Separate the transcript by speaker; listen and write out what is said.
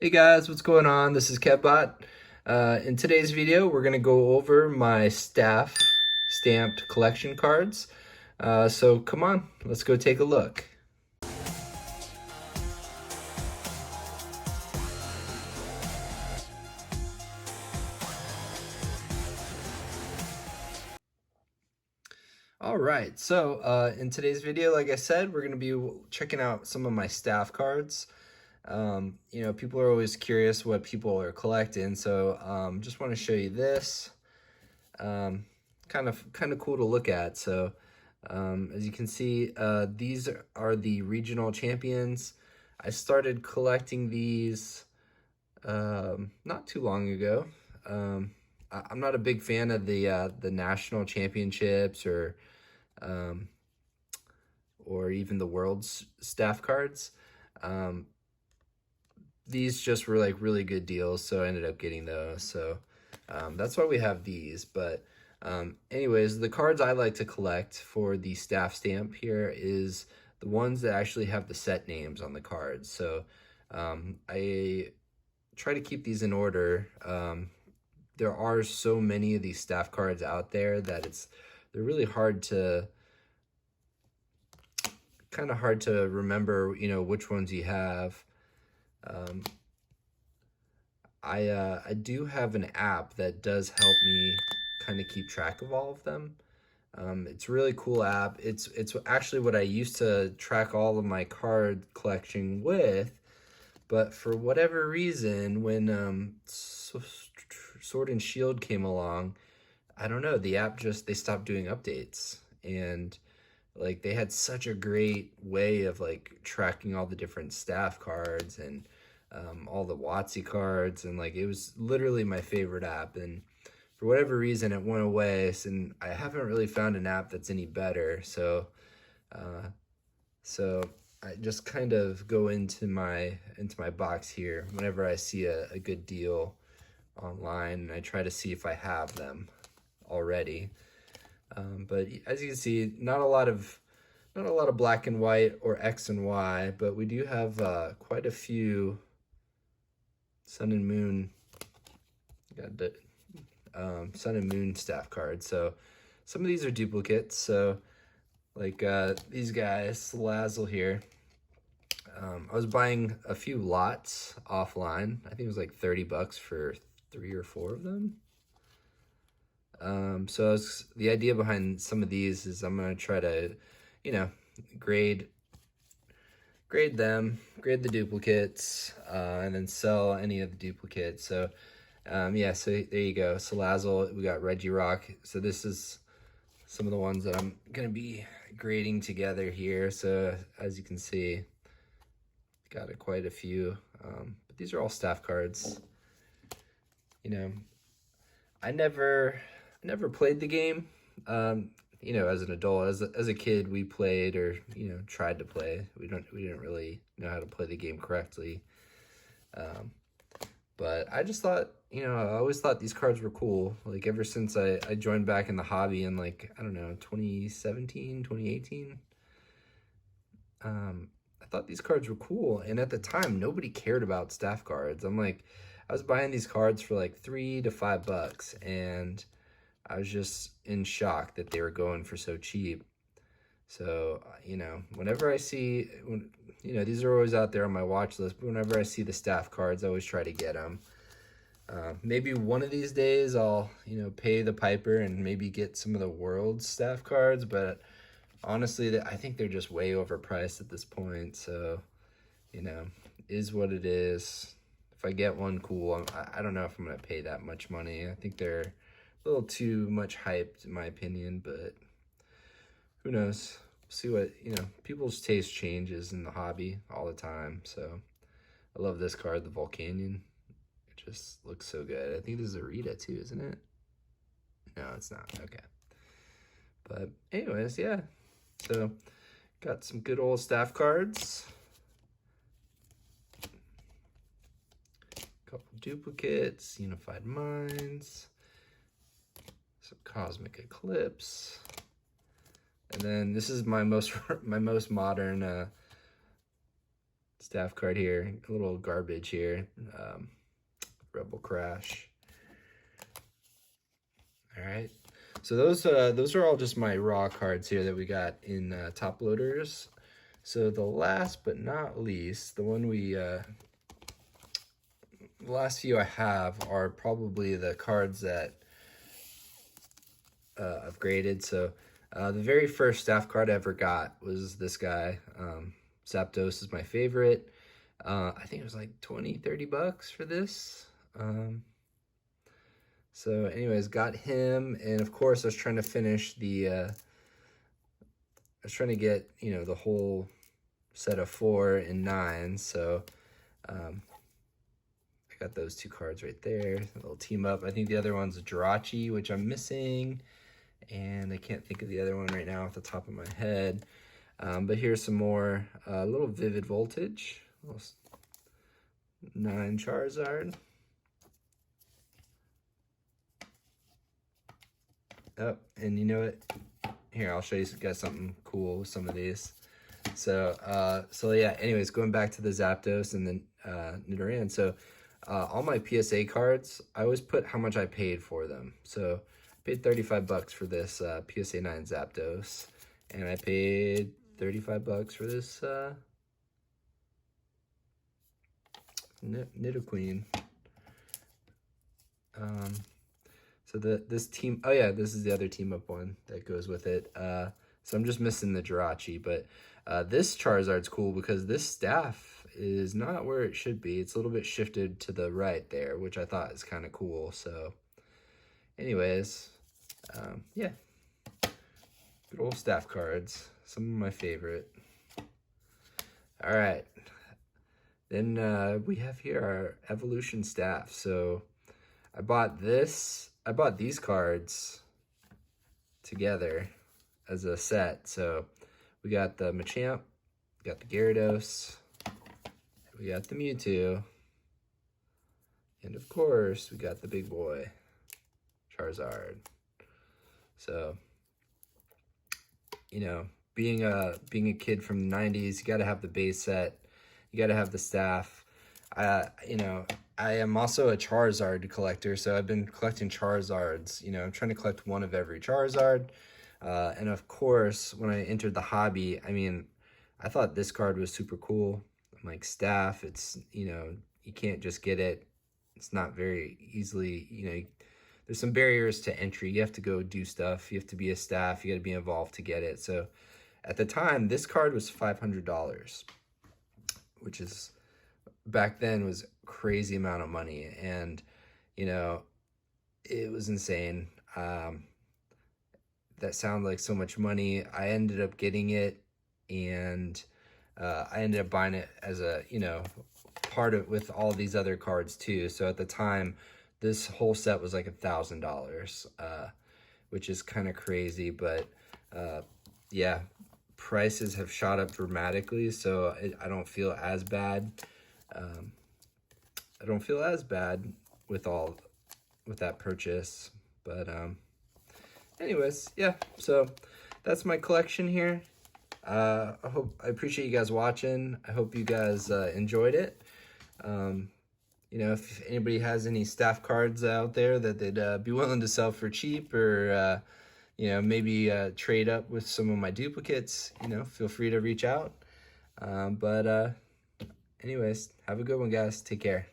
Speaker 1: Hey guys, what's going on? This is Kevbot. In today's video, we're going to go over my staff stamped collection cards. So come on, let's go take a look. All right, so in today's video, like I said, we're going to be checking out some of my staff cards. People are always curious what people are collecting, so just want to show you this. Kind of cool to look at. So as you can see, these are the regional champions. I started collecting these not too long ago. I'm not a big fan of the national championships um, or even the world's staff cards. Um, these just were like really good deals, so I ended up getting those. So that's why we have these. But anyways, the cards I like to collect for the staff stamp here is the ones that actually have the set names on the cards. So I try to keep these in order. There are so many of these staff cards out there that they're really kind of hard to remember, which ones you have. Um, I do have an app that does help me kind of keep track of all of them. It's a really cool app. It's actually what I used to track all of my card collection with, but for whatever reason, when Sword and Shield came along, I don't know, the app they stopped doing updates, and like they had such a great way of like tracking all the different staff cards and all the WotC cards, and like it was literally my favorite app. And for whatever reason, it went away, and I haven't really found an app that's any better. Uh, so I just kind of go into my box here whenever I see a good deal online, and I try to see if I have them already. But as you can see, not a lot of black and white or X and Y, but we do have quite a few Sun and Moon. Got the Sun and Moon staff cards. So some of these are duplicates. So like these guys, Salazzle here. I was buying a few lots offline. I think it was like 30 bucks for 3 or 4 of them. So the idea behind some of these is I'm gonna try to, grade them, grade the duplicates, and then sell any of the duplicates. So yeah, so there you go. Salazzle, we got Regirock. So this is some of the ones that I'm gonna be grading together here. So as you can see, got quite a few. But these are all staff cards. I never played the game. As an adult, as a kid, we played or tried to play. We didn't really know how to play the game correctly. But I just thought, I always thought these cards were cool. Like ever since I joined back in the hobby in like, I don't know, 2017, 2018. I thought these cards were cool. And at the time, nobody cared about staff cards. I was buying these cards for like $3 to $5, and I was just in shock that they were going for so cheap. So, whenever I see, these are always out there on my watch list, but whenever I see the staff cards, I always try to get them. Maybe one of these days I'll, pay the piper and maybe get some of the world staff cards, but honestly, I think they're just way overpriced at this point. So, is what it is. If I get one, cool. I don't know if I'm going to pay that much money. I think they're a little too much hyped in my opinion, but who knows? See what, people's taste changes in the hobby all the time. So I love this card, the Volcanion. It just looks so good. I think this is a Rita too, isn't it? No, it's not. Okay. But anyways, yeah. So got some good old staff cards. Couple duplicates, Unified Minds, some Cosmic Eclipse, and then this is my most modern staff card here, a little garbage here. Rebel Crash. All right. So those are all just my raw cards here that we got in top loaders. So the last but not least, the last few I have are probably the cards that I've graded. So the very first staff card I ever got was this guy. Zapdos is my favorite. I think it was like 20-30 bucks for this. So anyways, got him, and of course I was trying to finish I was trying to get, you know, the whole set of 4 and 9, so I got those 2 cards right there, a little team up. I think the other one's a Jirachi, which I'm missing, and I can't think of the other one right now off the top of my head. But here's some more, little Vivid Voltage, little 9 Charizard. Oh, and you know what? Here, I'll show you guys something cool with some of these. So yeah, anyways, going back to the Zapdos and the Nidoran. So all my PSA cards, I always put how much I paid for them. So I paid 35 bucks for this PSA 9 Zapdos, and I paid 35 bucks for this Nidoqueen. So this team, oh yeah, this is the other team up one that goes with it. So I'm just missing the Jirachi, but this Charizard's cool because this staff is not where it should be. It's a little bit shifted to the right there, which I thought is kind of cool. So anyways, yeah, good old staff cards, some of my favorite. All right, then we have here our evolution staff. So I bought these cards together as a set. So we got the Machamp, we got the Gyarados, we got the Mewtwo, and of course we got the big boy, Charizard. So, you know, being a kid from the 90s, you gotta have the base set, you gotta have the staff. You know, I am also a Charizard collector, so I've been collecting Charizards. You know, I'm trying to collect one of every Charizard. And of course, when I entered the hobby, I mean, I thought this card was super cool. I'm like, staff, it's, you know, you can't just get it. It's not very easily, you know, there's some barriers to entry. You have to go do stuff. You have to be a staff. You got to be involved to get it. So at the time, this card was $500, which is, back then, was a crazy amount of money. And, you know, it was insane. That sounded like so much money. I ended up getting it, and I ended up buying it as a, you know, part of with all these other cards too. So at the time, this whole set was like $1,000, which is kind of crazy. But yeah, prices have shot up dramatically, so I don't feel as bad. I don't feel as bad with that purchase, but anyways, yeah, so that's my collection here. I appreciate you guys watching. I hope you guys enjoyed it. You know, if anybody has any staff cards out there that they'd be willing to sell for cheap, or you know, maybe trade up with some of my duplicates, you know, feel free to reach out. But anyways, have a good one, guys. Take care.